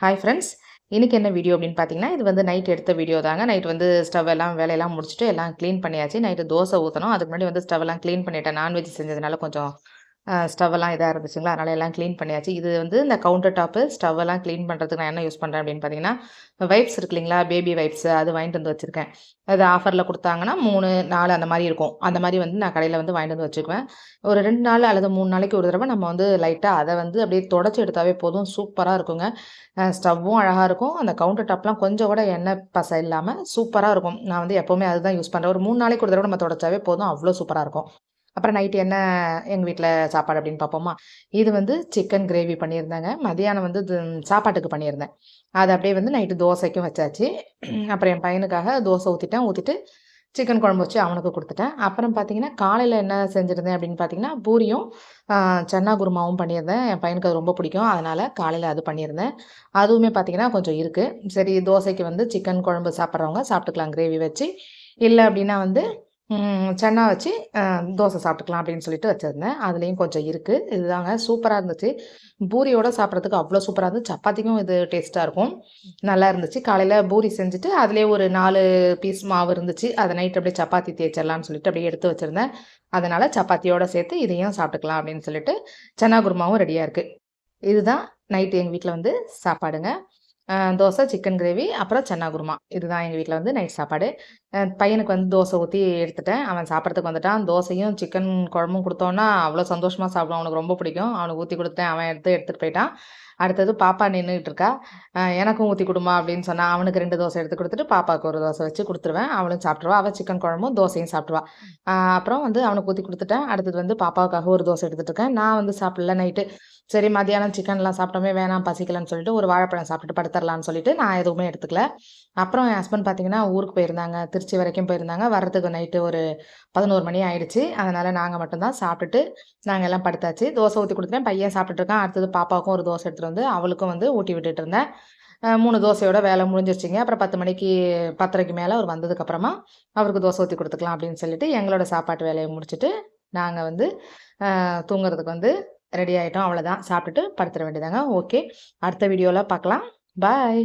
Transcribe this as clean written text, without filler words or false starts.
Hi friends. இன்னைக்கு என்ன video அப்படின்னு பார்த்தீங்கன்னா, இது வந்து நைட் எடுத்த வீடியோ தாங்க. நைட் வந்து ஸ்டவ் எல்லாம் வேலையெல்லாம் முடிச்சுட்டு எல்லாம் க்ளீன் பண்ணியாச்சு. நைட்டு தோசை ஊத்தணும். அதுக்கு முன்னாடி வந்து ஸ்டவ் எல்லாம் க்ளீன் பண்ணிட்டேன். நான்வெஜ் செஞ்சதுனால கொஞ்சம் ஸ்டவ் எல்லாம் இதா இருந்துச்சுங்களா, அதனால எல்லாம் க்ளீன் பண்ணியாச்சு. இது வந்து இந்த கவுண்டர் டாப்பு ஸ்டவ் எல்லாம் க்ளீன் பண்ணுறதுக்கு நான் என்ன யூஸ் பண்ணுறேன் அப்படின்னு பார்த்தீங்கன்னா, வைப்ஸ் இருக்கு இல்லைங்களா, பேபி வைப்ஸ் அது வாங்கிட்டு வந்து வச்சுருக்கேன். அது ஆஃபரில் குடுத்தாங்கன்னா 3, 4 அந்த மாரி இருக்கும். அந்த மாரி வந்து நான் கடையில வந்து வாங்கிட்டு வந்து வச்சுக்குவேன். ஒரு 2 நாள் அல்லது 3 நாளைக்கு ஒரு தடவ நம்ம வந்து லைட்டா அத வந்து அப்படியே தொடச்சு எடுத்தாவே போதும். சூப்பரா இருக்குங்க. ஸ்டவ்வும் அழகா இருக்கும். அந்த கவுண்டர் டாப்லாம் கொஞ்சம் கூட எண்ணெய் பசை இல்லாம சூப்பரா இருக்கும். நான் வந்து எப்பவுமே அதுதான் யூஸ் பண்றேன். ஒரு 3 நாளைக்கு ஒரு தடவ நம்ம தொடச்சாவே போதும். அவ்ளோ சூப்பரா இருக்கும். அப்புறம் நைட் என்ன எங்க வீட்ல சாப்பாடு அப்படின்னு பார்ப்போமா? இது வந்து சிக்கன் கிரேவி பண்ணியிருந்தேங்க. மதியானம் வந்து சாப்பாட்டுக்கு பண்ணியிருந்தேன். அத அப்படியே வந்து நைட்டு தோசைக்கும் வச்சாச்சு. அப்புறம் என் பையனுக்காக தோசை ஊத்திட்டேன். ஊத்திட்டு சிக்கன் குழம்பு வச்சு அவனுக்கு குடுத்துட்டேன். அப்புறம் பார்த்தீங்கன்னா, காலையில என்ன செஞ்சிருந்தேன் அப்படின்னு பார்த்தீங்கன்னா, பூரியும், அ சன்னா குருமாவும் பண்ணியிருந்தேன். என் பையனுக்கு அது ரொம்ப பிடிக்கும். அதனால காலையில அது பண்ணியிருந்தேன். அதுவுமே பார்த்தீங்கன்னா, கொஞ்சம் இருக்கு. சரி தோசைக்கு வந்து சிக்கன் குழம்பு சாப்பிட்றவங்க சாப்பிட்டுக்கலாம் கிரேவி வச்சு. இல்ல அப்படின்னா வந்து சன்னா வச்சு தோசை சாப்பிட்டுக்கலாம் அப்படின்னு சொல்லிட்டு வச்சிருந்தேன். அதுலயும் கொஞ்சம் இருக்கு. இதுதாங்க சூப்பரா இருந்துச்சு. பூரியோட சாப்பிட்றதுக்கு அவ்ளோ சூப்பரா இருந்துச்சு. சப்பாத்திக்கும் இது டேஸ்ட்டா இருக்கும். நல்லா இருந்துச்சு. காலையில பூரி செஞ்சுட்டு, அதிலேயே ஒரு 4 பீஸ் மாவு இருந்துச்சு. அத நைட் அப்படியே சப்பாத்தி தேய்ச்சிடலான்னு சொல்லிட்டு அப்படியே எடுத்து வச்சிருந்தேன். அதனால சப்பாத்தியோட சேர்த்து இதையும் சாப்பிட்டுக்கலாம் அப்படின்னு சொல்லிட்டு, சன்னா குருமாவும் ரெடியா இருக்கு. இதுதான் நைட் எங்க வீட்ல வந்து சாப்பாடுங்க. தோசை, சிக்கன் கிரேவி, அப்புறம் சன்னா குருமா. இதுதான் எங்க வீட்ல வந்து நைட் சாப்பாடு. பையனுக்கு வந்து தோசை ஊத்தி எடுத்துட்டேன். அவன் சாப்பிடறதுக்கு வந்துட்டான். தோசையும், சிக்கன் குழம்பும் குடுத்தோன்னா, அவ்வளோ சந்தோஷமா சாப்பிடுவான். அவனுக்கு ரொம்ப பிடிக்கும். அவனுக்கு ஊத்தி குடுத்தேன். அவன் எடுத்துட்டு போயிட்டான். அடுத்தது பாப்பா நின்னுகிட்டு இருக்கா. "எனக்கும் ஊத்தி குடும்மா" அப்படின்னு சொன்னா. அவனுக்கு 2 தோசை எடுத்து குடுத்துட்டு, பாப்பாவுக்கு 1 தோசை வச்சு குடுத்துருவேன். அவளும் சாப்பிட்டுருவா. அவ சிக்கன் குழம்பும், தோசையும் சாப்பிட்டுருவா. அப்புறம் வந்து அவனுக்கு ஊத்தி குடுத்துட்டேன். அடுத்தது வந்து பாப்பாவுக்காக 1 தோசை எடுத்துட்டு இருக்கேன். நான் வந்து சாப்பிடல நைட்டு. சரி மதியானம் சிக்கன்லாம் சாப்பிட்டோமே, வேணாம் பசிக்கலன்னு சொல்லிட்டு, ஒரு வாழைப்பழம் சாப்பிட்டுட்டு படுத்தரலான்னு சொல்லிட்டு, நான் எதுவுமே எடுத்துக்கல. அப்புறம் என் ஹஸ்பண்ட் பார்த்தீங்கன்னா, ஊருக்கு போயிருந்தாங்க. திருச்சி வரைக்கும் போயிருந்தாங்க. வர்றதுக்கு நைட்டு ஒரு 11 மணி ஆயிடுச்சு. அதனால நாங்க மட்டும் தான் சாப்பிட்டுட்டு, நாங்க எல்லாம் படுத்தாச்சு. தோசை ஊத்தி குடுத்துட்டேன். பையன் சாப்பிட்டுட்டு இருக்கான். அடுத்தது பாப்பாவுக்கும் 1 தோசை எடுத்துட்டு வந்து, அவளுக்கும் வந்து ஊட்டி விட்டுட்டு இருந்தேன். 3 தோசையோட வேலை முடிஞ்சிருச்சுங்க. அப்புறம் 10 மணிக்கு 10:30க்கு மேல அவர் வந்ததுக்கப்புறமா, அவருக்கு தோசை ஊத்தி குடுத்துக்கலாம் அப்படின்னு சொல்லிட்டு, எங்களோட சாப்பாட்டு வேலைய முடிச்சுட்டு, நாங்க வந்து தூங்குறதுக்கு வந்து ரெடி ஆயிட்டோம். அவ்வளோதான். சாப்பிட்டுட்டு படுத்துற வேண்டியதாங்க. ஓகே. அடுத்த வீடியோல பார்க்கலாம். பாய்.